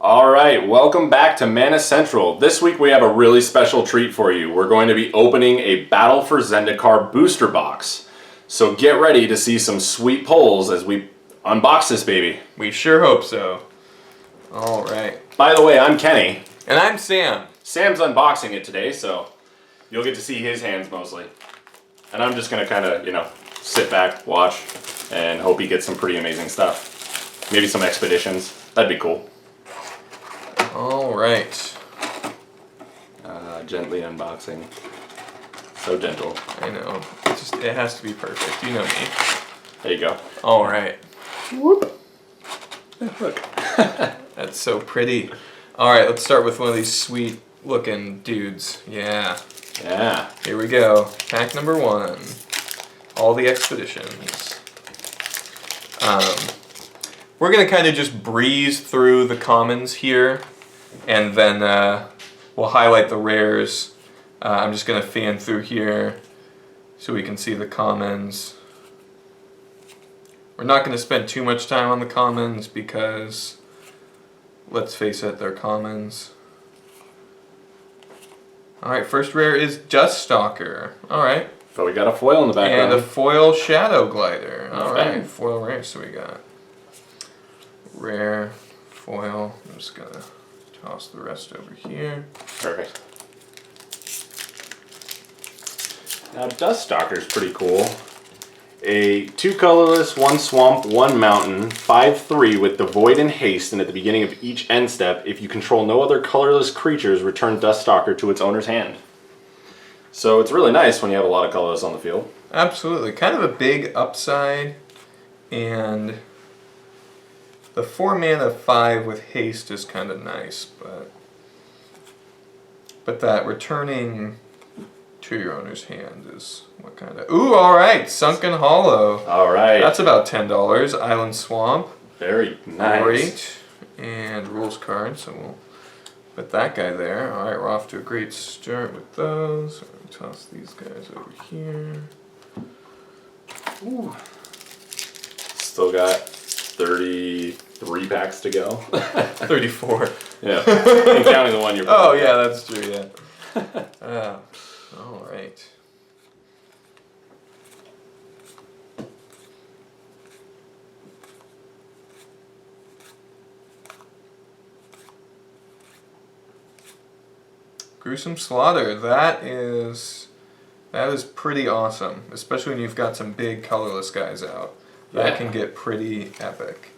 All right, welcome back to Mana Central. This week we have a really special treat for you. We're going to be opening a Battle for Zendikar Booster Box. So get ready to see some sweet pulls as we unbox this baby. We sure hope so. All right. By the way, I'm Kenny. And I'm Sam. Sam's unboxing it today, so you'll get to see his hands mostly. And I'm just going to kind of, sit back, watch, and hope he gets some pretty amazing stuff. Maybe some expeditions. That'd be cool. All right. Gently unboxing. So gentle. I know. It has to be perfect. You know me. There you go. All right. Whoop. Look. That's so pretty. All right, let's start with one of these sweet looking dudes. Yeah. Yeah. Here we go. Pack number 1. All the expeditions. We're going to kind of just breeze through the commons here, and then we'll highlight the rares. I'm just going to fan through here so we can see the commons. We're not going to spend too much time on the commons because, let's face it, they're commons. Alright, first rare is Duststalker. Alright. So we got a foil in the background. And a foil Shadow Glider. Alright, Okay. foil rare, so we got rare, foil. I'm just going to toss the rest over here. Perfect. Now Duststalker's pretty cool. A 2 colorless, 1 swamp, 1 mountain, 5/3 with the void and haste, and at the beginning of each end step, if you control no other colorless creatures, return Duststalker to its owner's hand. So it's really nice when you have a lot of colorless on the field. Absolutely. Kind of a big upside, and the 4 mana 5 with haste is kind of nice, but that returning to your owner's hand is what kind of... Ooh, alright, Sunken Hollow. Alright. That's about $10. Island Swamp. Very nice. Great. And rules card, so we'll put that guy there. Alright, we're off to a great start with those. Toss these guys over here. Ooh. Still got 33 packs to go. 34. Yeah, and counting the one you're Oh yeah, that's true, yeah. Alright. Gruesome Slaughter, that is pretty awesome, especially when you've got some big colorless guys out. That can get pretty epic.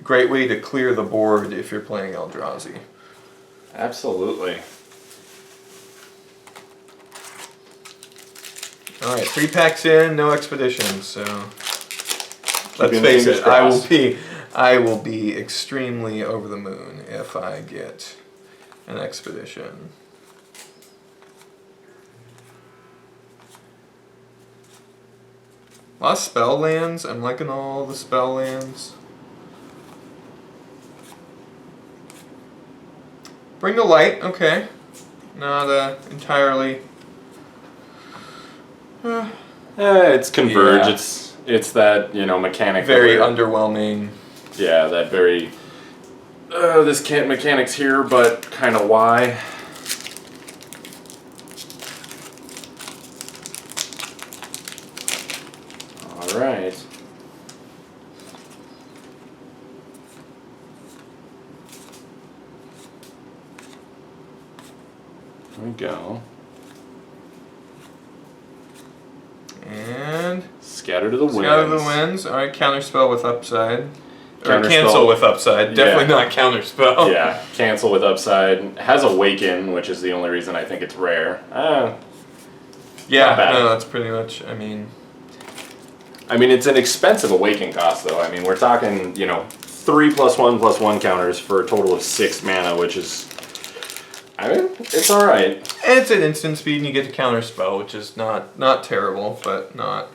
Great way to clear the board if you're playing Eldrazi. Absolutely. Alright, 3 packs in, no expeditions, so let's Keeping face fingers it, crossed. I will be extremely over the moon if I get an expedition. A lot of spell lands. I'm liking all the spell lands. Bring the Light, okay. Not entirely. It's Converge. Yeah. It's that, mechanic. Very underwhelming. Yeah, that very... this can't mechanics here, but kind of why. Alright. There we go. And Scatter to the winds. Scatter the Winds. Alright, counterspell with upside. Or Counterspell. cancel with upside. Definitely not counterspell. Yeah, cancel with upside. Has Awaken, which is the only reason I think it's rare. Yeah, Not bad. no, that's pretty much, I mean, it's an expensive Awaken cost, though. We're talking, 3+1/+1 counters for a total of 6 mana, which is... it's alright. and it's an instant speed and you get to counterspell, which is not terrible, but not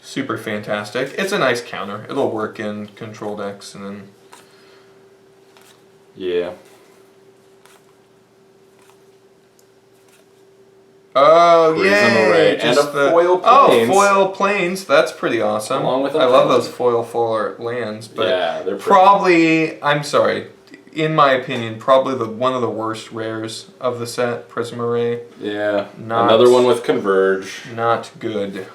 super fantastic. It's a nice counter. It'll work in control decks, and then... Yeah. Oh, Prism yay! Array. And a foil planes. Oh, foil planes. That's pretty awesome. Along with I love those those foil lands, but yeah, they're pretty. probably, I'm sorry, in my opinion, probably one of the worst rares of the set, Prism Array. Yeah. Another one with Converge. Not good.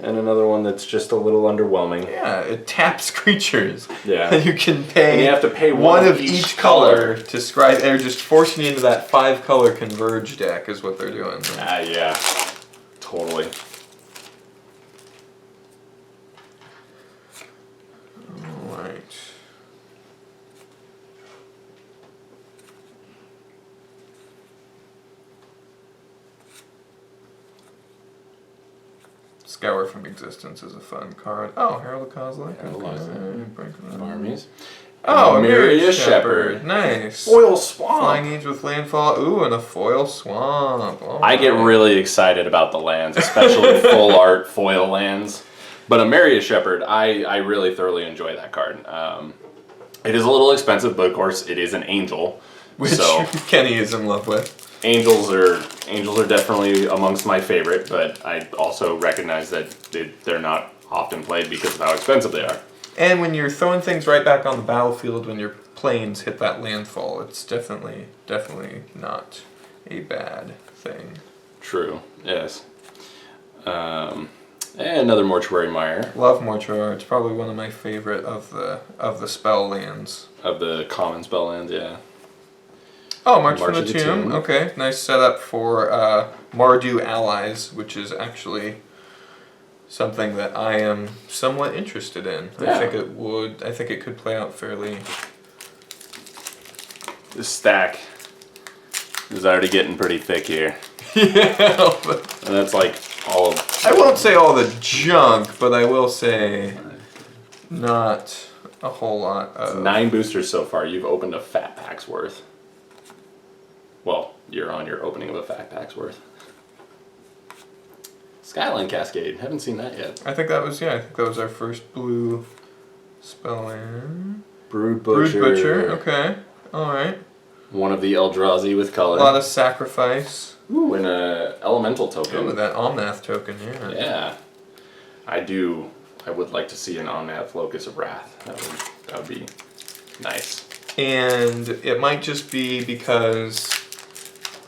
And another one that's just a little underwhelming. Yeah, it taps creatures. Yeah. You can pay. And you have to pay one of each color to scry. They're just forcing you into that 5-color Converge deck, is what they're doing. Yeah. Totally. Alright. Scour from Existence is a fun card. Oh, Herald of Kozilek. Armies. Oh, Myria Shepherd. Nice. Foil Swamp. Flying Age with Landfall. Ooh, and a Foil Swamp. I get really excited about the lands, especially full art foil lands. But a Myria Shepherd, I really thoroughly enjoy that card. It is a little expensive, but of course it is an angel. Which so Kenny is in love with. Angels are definitely amongst my favorite, but I also recognize that they're not often played because of how expensive they are. And when you're throwing things right back on the battlefield when your planes hit that landfall, it's definitely not a bad thing. True. Yes. And another Mortuary Mire. Love Mortuary. It's probably one of my favorite of the spell lands. Of the common spell lands, yeah. Oh, March from the Tomb. Okay, nice setup for Mardu Allies, which is actually something that I am somewhat interested in. Yeah. I think it could play out fairly. This stack is already getting pretty thick here. Yeah. And that's like all of... I won't say all the junk, but I will say not a whole lot of... 9 boosters so far. You've opened a fat pack's worth. Well, you're on your opening of a fat pack's worth. Skyline Cascade. Haven't seen that yet. I think that was our first blue spell land. Brood Butcher. Brood Butcher, okay. Alright. One of the Eldrazi with color. A lot of sacrifice. Ooh, and a elemental token. Ooh, that Omnath token, yeah. Yeah. I would like to see an Omnath Locus of Wrath. That would be nice. And it might just be because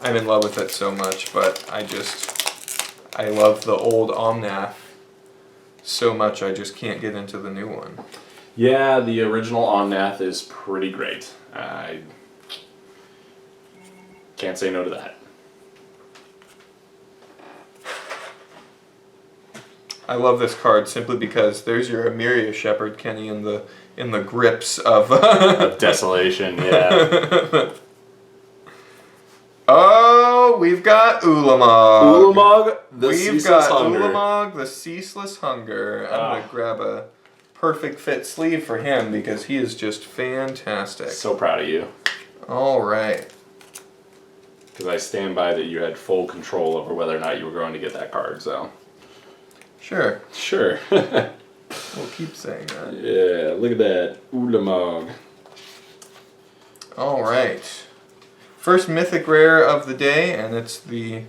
I'm in love with it so much, but I love the old Omnath so much I just can't get into the new one. Yeah, the original Omnath is pretty great. I can't say no to that. I love this card simply because there's your Myria Shepherd, Kenny, in the grips of Of desolation, yeah. Oh, we've got Ulamog. Ulamog, the Ceaseless Hunger. Ulamog, the Ceaseless Hunger. I'm going to grab a perfect fit sleeve for him because he is just fantastic. So proud of you. All right. Because I stand by that you had full control over whether or not you were going to get that card, so. Sure. Sure. We'll keep saying that. Yeah, look at that. Ulamog. All right. First mythic rare of the day, and it's the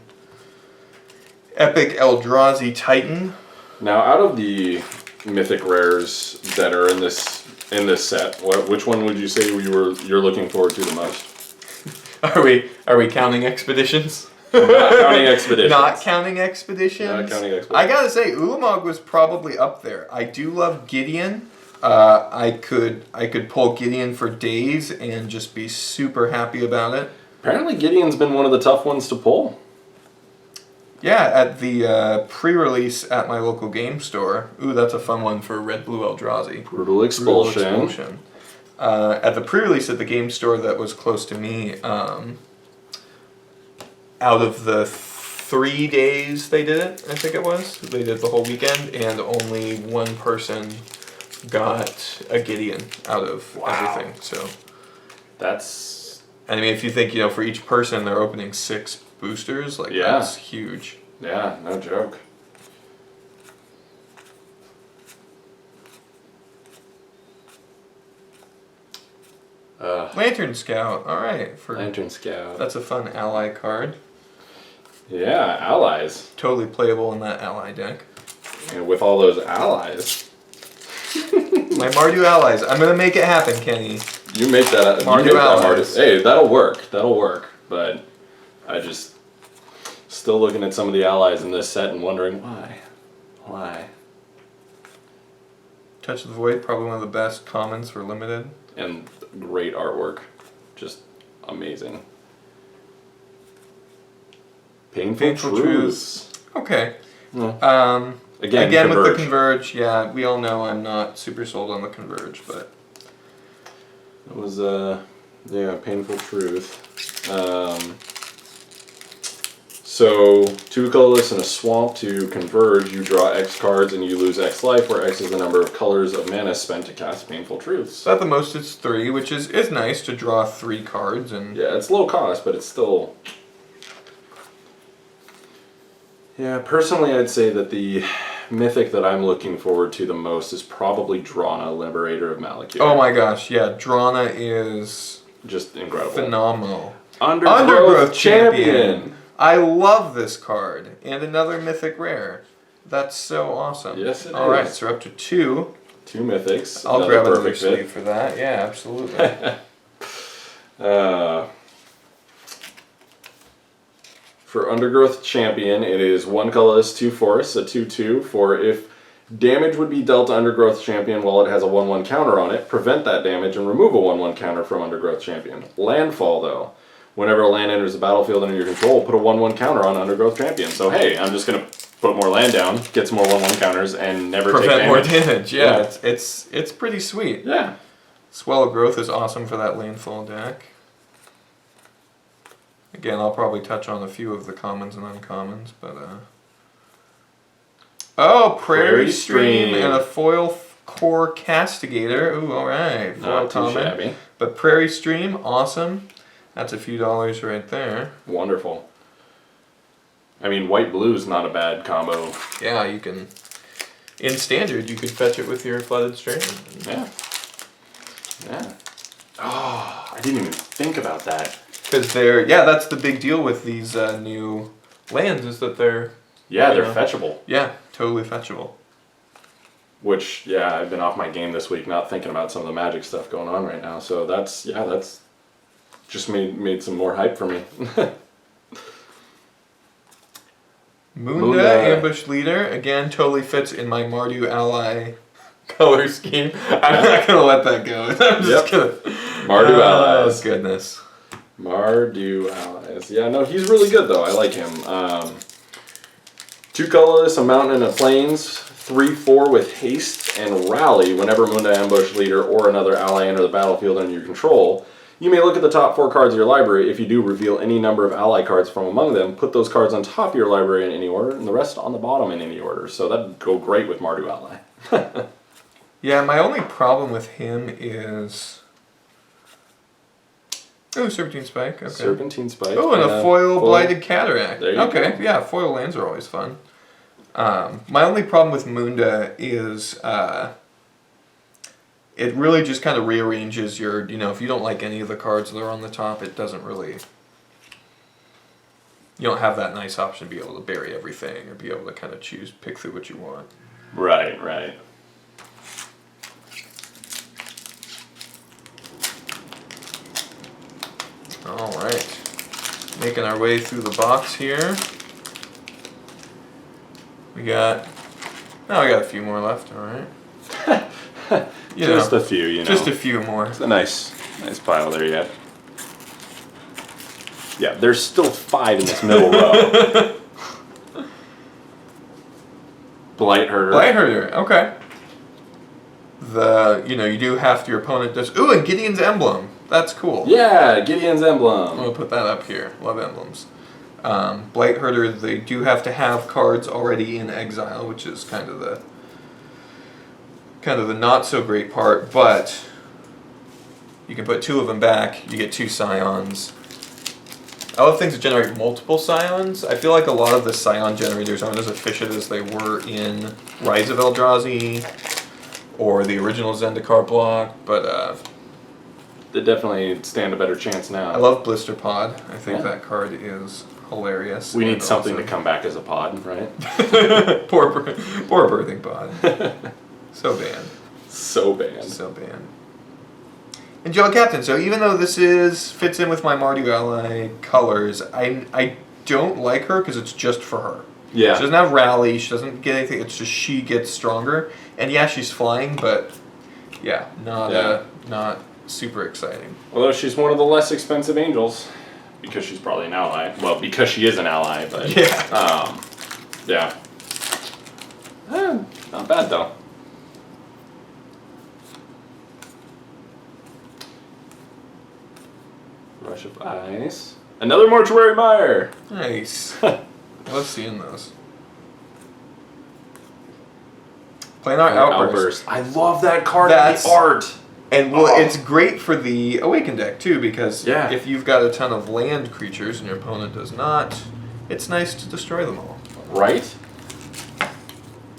Epic Eldrazi Titan. Now, out of the mythic rares that are in this set, which one would you say you're looking forward to the most? Are we counting expeditions? Not counting expeditions. Not counting expeditions. Not counting expeditions. I gotta say, Ulamog was probably up there. I do love Gideon. I could pull Gideon for days and just be super happy about it. Apparently, Gideon's been one of the tough ones to pull. Yeah, at the pre-release at my local game store. Ooh, that's a fun one for Red Blue Eldrazi. Brutal Expulsion. At the pre-release at the game store that was close to me, out of the 3 days they did it, I think it was, they did the whole weekend, and only one person got a Gideon out of everything. So that's... I mean, if you think, for each person they're opening 6 boosters, that's huge. Yeah, no joke. Lantern Scout, alright. Lantern Scout. That's a fun ally card. Yeah, allies. Totally playable in that ally deck. And with all those allies. My Mardu allies. I'm going to make it happen, Kenny. You make that. You make that hardest. Hey, that'll work. That'll work. But I just still looking at some of the allies in this set and wondering why. Why? Touch of the Void, probably one of the best commons for limited. And great artwork. Just amazing. Painful Truths. Okay. Yeah. Again with the Converge, yeah, we all know I'm not super sold on the Converge, but it was Painful Truth. So 2 colorless and a swamp to converge, you draw X cards and you lose X life, where X is the number of colors of mana spent to cast Painful Truths. So at the most it's 3, which is nice to draw 3 cards. And yeah, it's low cost, but it's still... Yeah, personally I'd say that the mythic that I'm looking forward to the most is probably Drana, Liberator of Malekith. Oh my gosh, yeah, Drana is... just incredible. Phenomenal. Undergrowth Champion! I love this card. And another mythic rare. That's so awesome. Yes, it is. Alright, so we're up to 2. 2 mythics. I'll grab another sleeve for that. Yeah, absolutely. For Undergrowth Champion, it is 1 colorless, 2 forests, a 2/2 for if damage would be dealt to Undergrowth Champion while it has a 1/1 counter on it, prevent that damage and remove a 1/1 counter from Undergrowth Champion. Landfall, though. Whenever a land enters the battlefield under your control, put a 1/1 counter on Undergrowth Champion. So hey, I'm just gonna put more land down, get some more 1/1 counters, and never take damage. Prevent more damage, yeah. It's pretty sweet. Yeah. Swell of Growth is awesome for that landfall deck. Again, I'll probably touch on a few of the commons and uncommons, but oh, Prairie Stream and a foil core Castigator. Ooh, alright. Not too shabby. But Prairie Stream, awesome. That's a few dollars right there. Wonderful. I mean, white-blue's not a bad combo. Yeah, you can... In Standard, you could fetch it with your Flooded Stream. Yeah. Yeah. Oh, I didn't even think about that. Because they're... Yeah, that's the big deal with these new lands, is that they're... Yeah, they're fetchable. Yeah, totally fetchable. Which, yeah, I've been off my game this week, not thinking about some of the Magic stuff going on right now. So that's just made some more hype for me. Munda, Ambush Leader, again, totally fits in my Mardu ally color scheme. I'm not going to let that go. I'm just going to... Mardu Allies. Oh, goodness. Mardu Allies. Yeah, no, he's really good, though. I like him. 2 colorless, a mountain, and a plains. 3/4 with haste and rally whenever Munda, Ambush Leader, or another ally enter the battlefield under your control. You may look at the top 4 cards of your library. If you do, reveal any number of ally cards from among them. Put those cards on top of your library in any order, and the rest on the bottom in any order. So that'd go great with Mardu Ally. Yeah, my only problem with him is... Oh, Serpentine Spike. Okay. Serpentine Spike. Oh, and a foil Blighted Cataract. There you go. Yeah, foil lands are always fun. My only problem with Munda is... it really just kind of rearranges your, if you don't like any of the cards that are on the top, it doesn't really... You don't have that nice option to be able to bury everything or be able to kind of pick through what you want. Right, right. Alright. Making our way through the box here. We got a few more left, alright. Just a few, Just a few more. It's a nice pile there yet. Yeah, there's still 5 in this middle row. Blightherder, okay. You do half your opponent does... Ooh, and Gideon's Emblem. That's cool. Yeah, Gideon's Emblem. I'm going to put that up here. Love emblems. Blightherder, they do have to have cards already in exile, which is kind of the not so great part, but you can put 2 of them back, you get 2 Scions. I love things that generate multiple Scions. I feel like a lot of the Scion generators aren't as efficient as they were in Rise of Eldrazi or the original Zendikar block, but they definitely stand a better chance now. I love Blister Pod. I think that card is hilarious. We need something to come back as a pod, right? poor birthing pod. So banned. So banned. So banned. Angelic Captain. So even though this fits in with my Mardu ally colors, I don't like her because it's just for her. Yeah. She doesn't have rally. She doesn't get anything. It's just she gets stronger. And yeah, she's flying, but yeah, not super exciting. Although she's one of the less expensive angels, because she's probably an ally. Well, because she is an ally, but yeah. Yeah. Not bad though. Rush of Ice. Another Mortuary Mire. Nice. Love seeing those. Planar Outburst. I love that card in the art. And well, it's great for the Awaken deck too, because Yeah. if you've got a ton of land creatures and your opponent does not, it's nice to destroy them all. Right?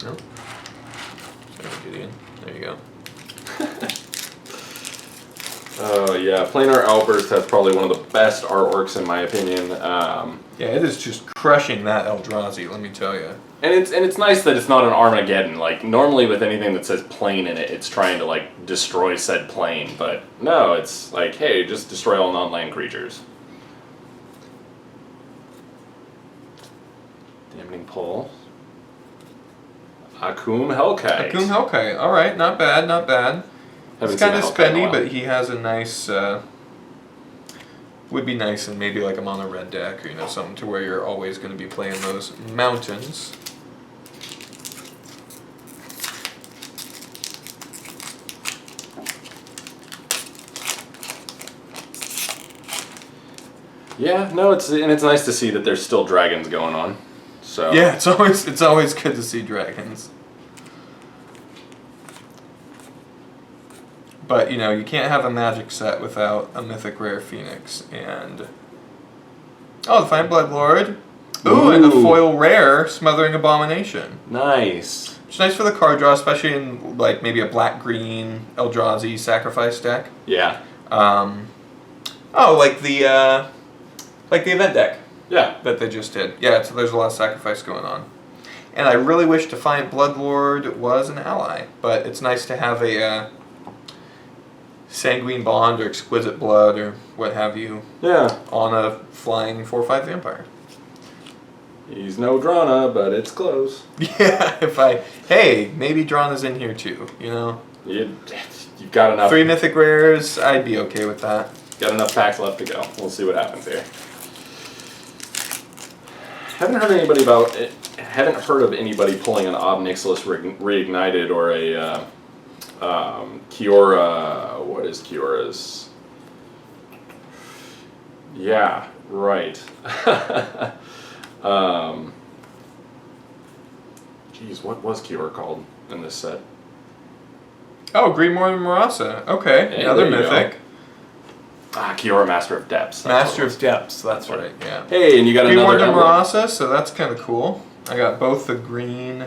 No? Sorry, Gideon. There you go. Oh yeah, Planar Outburst has probably one of the best artworks in my opinion. Yeah, it is just crushing that Eldrazi, let me tell you. And it's nice that it's not an Armageddon. Like normally with anything that says plane in it, it's trying to like destroy said plane. But no, it's like, hey, just destroy all non-land creatures. Damning Pull. Akum Hellkite. Akum Hellkite. Alright, not bad, not bad. Haven't It's kind seen of a Hellkite in a spendy, while. but he has a nice, would be nice in maybe like a mono red deck, or you know, something to where you're always going to be playing those mountains. Yeah, no, it's nice to see that there's still dragons going on. So Yeah, it's always good to see dragons. But you know, you can't have a Magic set without a Mythic Rare Phoenix and the Fine Blood Lord. Ooh, and the foil rare Smothering Abomination. Nice. It's nice for the card draw, especially in like maybe a black-green Eldrazi sacrifice deck. Yeah. Like the event deck Yeah. that they just did. Yeah, so there's a lot of sacrifice going on. And I really wish Defiant Bloodlord was an ally, but it's nice to have a Sanguine Bond or Exquisite Blood or what have you Yeah. on a flying 4/5 vampire. He's no Drana, but it's close. Yeah, maybe Drana's in here too, you know? You've got enough. 3 Mythic Rares, I'd be okay with that. Got enough packs left to go. We'll see what happens here. Haven't heard of anybody pulling an Ob Nixilis Reignited or a Kiora. What is Kiora's? Yeah, right. Geez, what was Kiora called in this set? Oh, Greenmore Marasa. Okay, Hey, another there you Mythic. Kiora, Master of Depths. That's Master what it of was. Depths, that's right, yeah. Hey, and you got Greenmore another emblem. Marasa, so that's kind of cool. I got both the green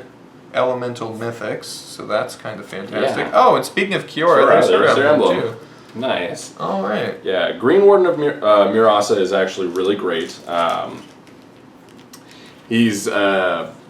elemental mythics, so that's kind of fantastic. Yeah. Oh, and speaking of Kiora, there's there's her their emblem emblem. too. Nice. All right. Yeah, Green Warden of Murasa is actually really great. He's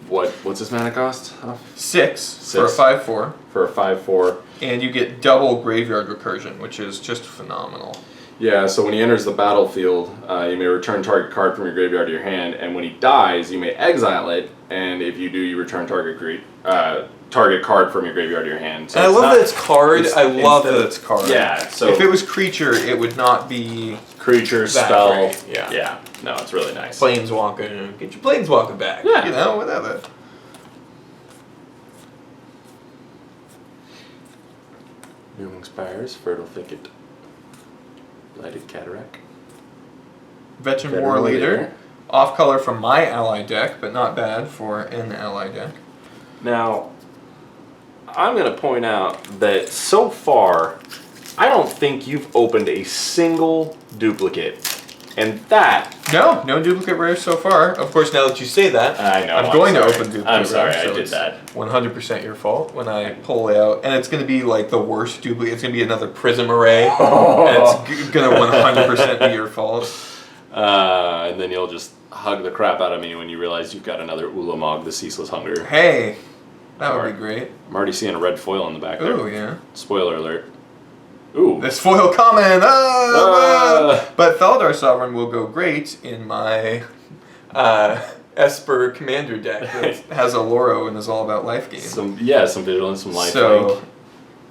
what's his mana cost? 6 for a 5/4, For a 5/4. and you get double graveyard recursion, which is just phenomenal. Yeah, so when he enters the battlefield, you may return target card from your graveyard to your hand, and when he dies, you may exile it, and if you do, you return target card from your graveyard to your hand. So And I love that it's card. it's- I love instead that of- it's card. Yeah, so if it was creature, it would not be creature, that spell. great, yeah. Yeah, no, it's really nice. planeswalker. Get your planeswalker back. Yeah. You know, whatever. Nooming Spires, Fertile Thicket, Blighted Cataract. Veteran War Leader. Off color from my ally deck, but not bad for an ally deck. Now, I'm going to point out that so far, I don't think you've opened a single duplicate. And that... No duplicate rares so far. Of course, now that you say that, I know. I'm going to sorry. open duplicate I'm sorry, rares. I did that. 100% your fault when I pull out. And it's going to be like the worst duplicate. It's going to be another Prism Array. And it's going to 100% be your fault. And then you'll just hug the crap out of me when you realize you've got another Ulamog, the Ceaseless Hunger. Hey, that would be great. I'm already seeing a red foil in the back there. Oh, yeah. Spoiler alert. Ooh. This foil common! But Feldar Sovereign will go great in my Esper Commander deck that has a Loro and is all about life gain. Some vigilance, some life So,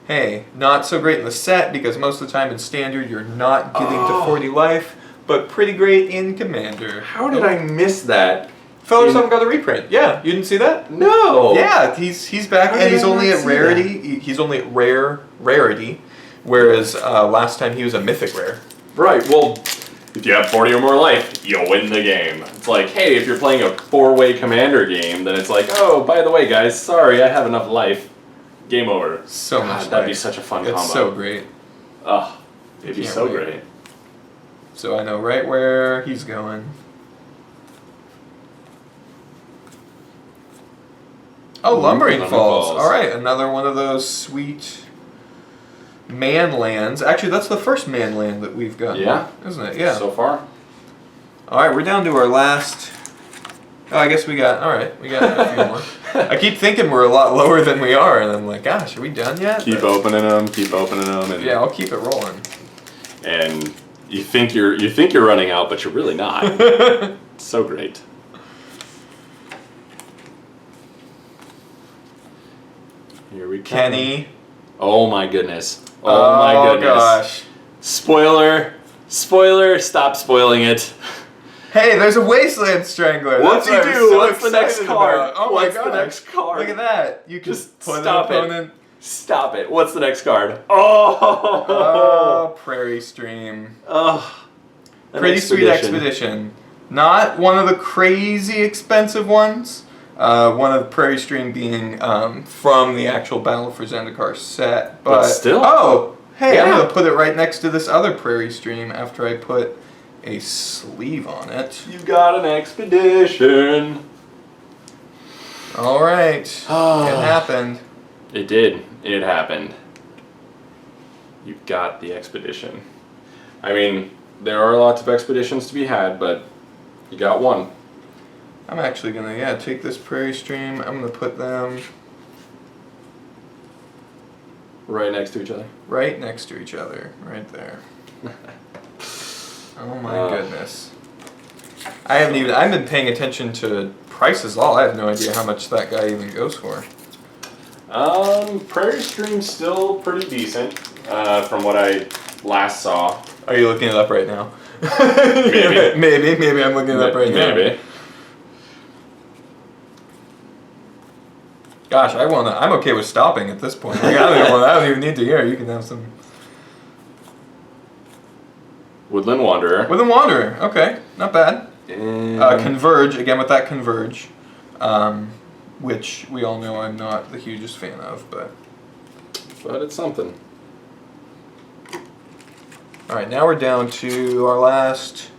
hey, not so great in the set because most of the time in Standard you're not getting to 40 life, but pretty great in Commander. How did I miss that? Feldar Sovereign got a reprint. Yeah, you didn't see that? No! Yeah, he's back and he's only at rarity. He's only at rarity. Whereas last time he was a mythic rare. Right, well, if you have 40 or more life, you'll win the game. It's like, hey, if you're playing a 4-way commander game, then it's like, oh, by the way, guys, sorry, I have enough life. Game over. So much life. That'd be such a fun combo. It's so great. Oh, it'd be so great. So I know right where he's going. Oh, Lumbering Falls. All right, another one of those sweet man lands. Actually, that's the first man land that we've got. Yeah. Isn't it? Yeah. So far. All right, we're down to our last. Oh, I guess we got. All right, we got a few more. I keep thinking we're a lot lower than we are, and I'm like, gosh, are we done yet? Keep opening them, and yeah, I'll keep it rolling. And you think you're running out, but you're really not. It's so great. Here we go. Kenny. Oh my goodness. Oh my goodness. Gosh. Spoiler. Stop spoiling it. Hey, there's a Wasteland Strangler. What's he do? So What's the next card? About. Oh What's my the gosh. next card? Look at that. You can Just put stop an opponent. Stop it. What's the next card? Oh. Prairie Stream. Oh. Pretty sweet expedition. Not one of the crazy expensive ones. One of Prairie Stream being from the actual Battle for Zendikar set. But still. Oh, hey, yeah. I'm going to put it right next to this other Prairie Stream after I put a sleeve on it. You got an expedition. All right. It happened. It did. It happened. You got the expedition. I mean, there are lots of expeditions to be had, but you got one. I'm actually going to, take this Prairie Stream. I'm going to put them Right next to each other. right next to each other. Right there. Oh my goodness. I've been paying attention to prices all. I have no idea how much that guy even goes for. Prairie Stream's still pretty decent, from what I last saw. Are you looking it up right now? Maybe. Maybe I'm looking it up right now. Maybe. Gosh, I'm okay with stopping at this point. Like, I don't even need to hear. You can have some. Woodland Wanderer. Woodland Wanderer. Okay, not bad. Converge again with that Converge, which we all know I'm not the hugest fan of, but it's something. All right, now we're down to our last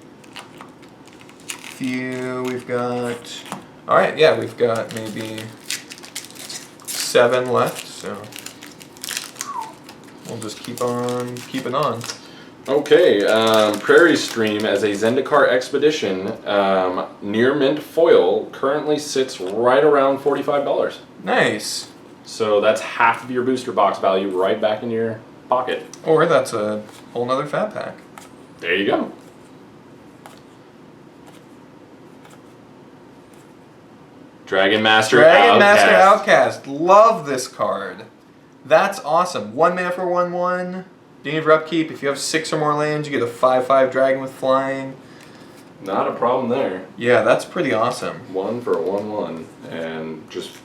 few. We've got. All right, yeah, we've got maybe 7 left, so we'll just keep on keeping on. Okay, Prairie Stream as a Zendikar Expedition, near mint foil, currently sits right around $45. Nice. So that's half of your booster box value right back in your pocket. Or that's a whole nother fat pack. There you go. Dragon Master Outcast. Love this card. That's awesome. 1 mana for 1/1. Beginning of upkeep. If you have 6 or more lands, you get a 5/5 dragon with flying. Not a problem there. Yeah, that's pretty awesome. 1 for a 1/1. And just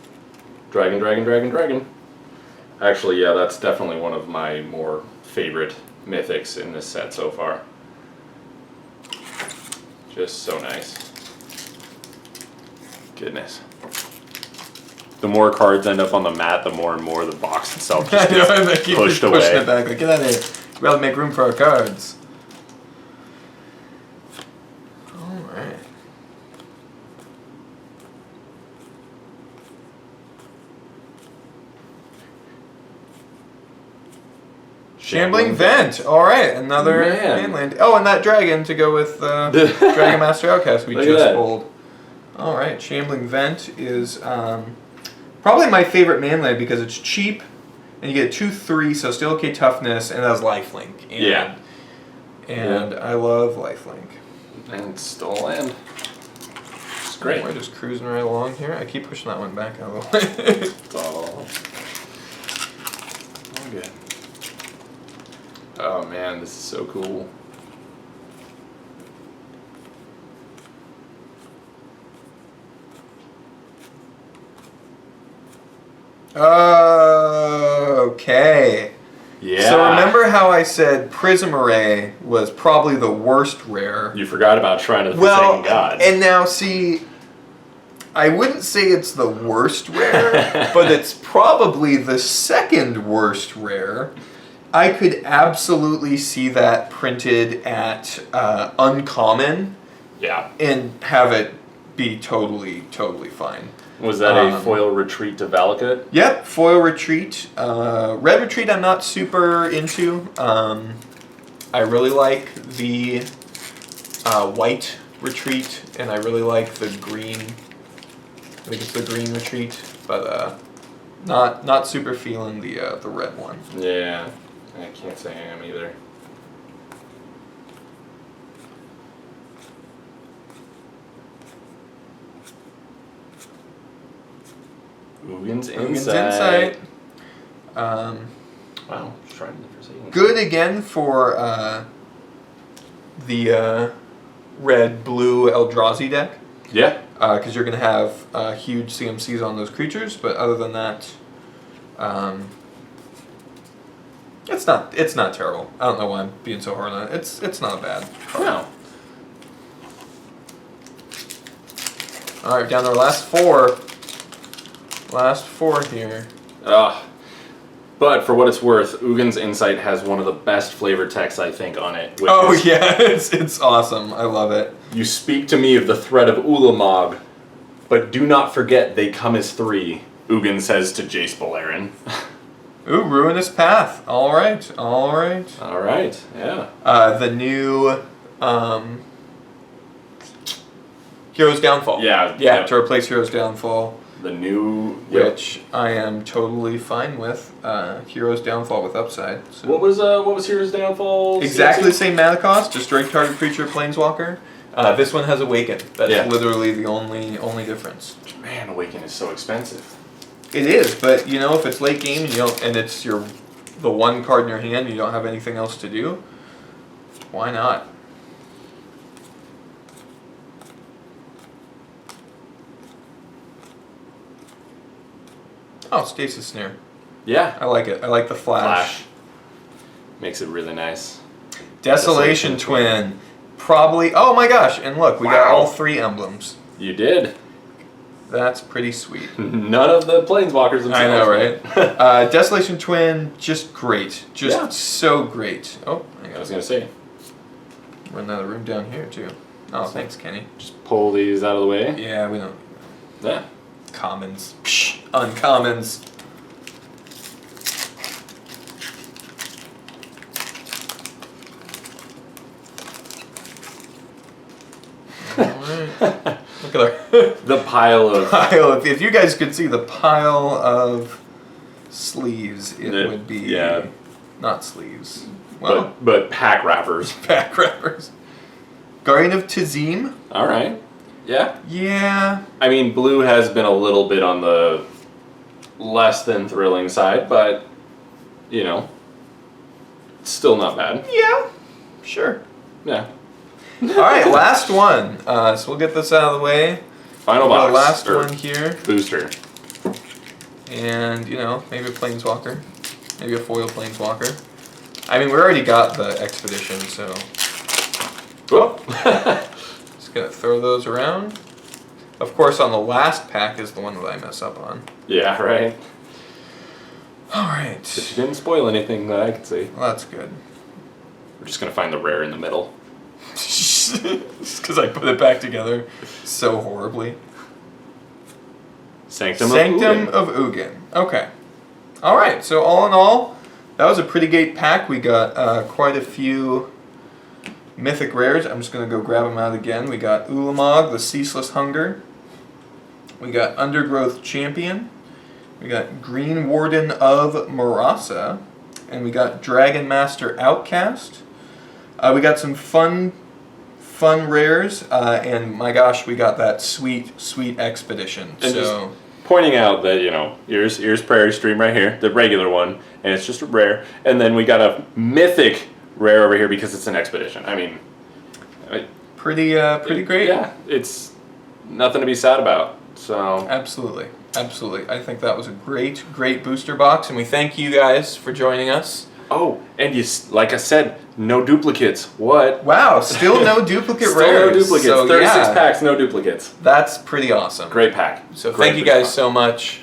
dragon. Actually, yeah, that's definitely one of my more favorite mythics in this set so far. Just so nice. Goodness. The more cards end up on the mat, the more and more the box itself just gets pushed away. Pushing it back. Like, get out of here. We gotta make room for our cards. Alright. Shambling Vent. Alright, another mainland. Oh, and that dragon to go with Dragon Master Outcast we just pulled. Alright, Shambling Vent is probably my favorite mainland because it's cheap And you get a 2/3, so still okay toughness, and it has lifelink. And, Yeah. And I love lifelink. And it's still a land. It's great. We're just cruising right along here. I keep pushing that one back out of the way. It's all good. Oh man, this is so cool. Okay. Yeah. So remember how I said Prism Array was probably the worst rare? You forgot about Shrine of the Well, Forsaken God. and now see, I wouldn't say it's the worst rare, but it's probably the second worst rare. I could absolutely see that printed at Uncommon Yeah. and have it be totally fine. Was that a foil retreat to Valakut? Yep, foil retreat. Red retreat I'm not super into. I really like the white retreat, and I really like the green. I think it's the green retreat, but not super feeling the red one. Yeah. I can't say I am either. Uggin's Insight. Wow, Shrine of the Forsaken. Good again for the red-blue Eldrazi deck. Yeah. Because you're going to have huge CMCs on those creatures, but other than that, it's not terrible. I don't know why I'm being so hard on it. It's not bad. No. All right, down to our last four. Last four here. But for what it's worth, Uggin's Insight has one of the best flavor texts I think on it. Which Oh is, yeah, it's awesome. I love it. You speak to me of the threat of Ulamog, but do not forget they come as three, Ugin says to Jace Beleren. Ooh, Ruinous Path. All right. Alright, yeah. The new Hero's Downfall. Yeah. To replace Hero's Downfall. The new... Which I am totally fine with. Hero's Downfall with upside. So. What was Hero's Downfall? Exactly the same mana cost, destroy target creature, planeswalker. This one has Awaken. That's literally the only difference. Man, Awaken is so expensive. It is, but you know, if it's late game and you don't, and it's the one card in your hand, you don't have anything else to do, why not? Oh, Stasis Snare. Yeah. I like it. I like the flash. Makes it really nice. Desolation Twin. Probably. Oh my gosh! And look, we got all three emblems. You did. That's pretty sweet. None of the planeswalkers themselves. I know, right? Desolation Twin, just great. Just so great. Oh, I was gonna say. Run out of room down here too. Oh, thanks, Kenny. Just pull these out of the way. Yeah, we don't. Yeah. Commons. Psh, uncommons. Alright. Look at the pile of... If you guys could see the pile of sleeves, it would be... Yeah. Not sleeves. Well, but pack wrappers. Pack wrappers. Guardian of Tazim. Alright. Yeah. Yeah. I mean, blue has been a little bit on the less than thrilling side, but, you know, it's still not bad. Yeah. Sure. Yeah. Alright, last one. So we'll get this out of the way. Final box. The last one here. Booster. And, you know, maybe a Planeswalker. Maybe a foil Planeswalker. I mean, we already got the Expedition, so... Oh. Just gonna throw those around. Of course, on the last pack is the one that I mess up on. Yeah, right. Alright. But you didn't spoil anything that I could see. Well, that's good. We're just gonna find the rare in the middle. Just because I put it back together so horribly. Sanctum of Ugin. Okay. Alright, so all in all, that was a pretty great pack. We got quite a few mythic rares. I'm just going to go grab them out again. We got Ulamog, the Ceaseless Hunger. We got Undergrowth Champion. We got Green Warden of Marasa. And we got Dragon Master Outcast. We got some fun rares. And my gosh, we got that sweet Expedition. And so pointing out that, you know, here's Prairie Stream right here, the regular one, and it's just a rare. And then we got a mythic rare over here because it's an Expedition. I mean, pretty great. Yeah, it's nothing to be sad about. So Absolutely. I think that was a great booster box, and we thank you guys for joining us. Oh, and like I said, no duplicates. What? Wow, still no duplicate Still rares. no duplicates. So, 36 yeah, packs, no duplicates. That's pretty awesome. Great pack. So Great thank you booster guys box. so much,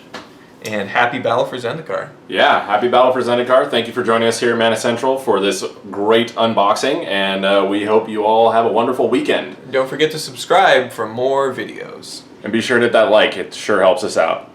and happy battle for Zendikar. Yeah, happy battle for Zendikar. Thank you for joining us here at Mana Central for this great unboxing, and we hope you all have a wonderful weekend. Don't forget to subscribe for more videos. And be sure to hit that like, it sure helps us out.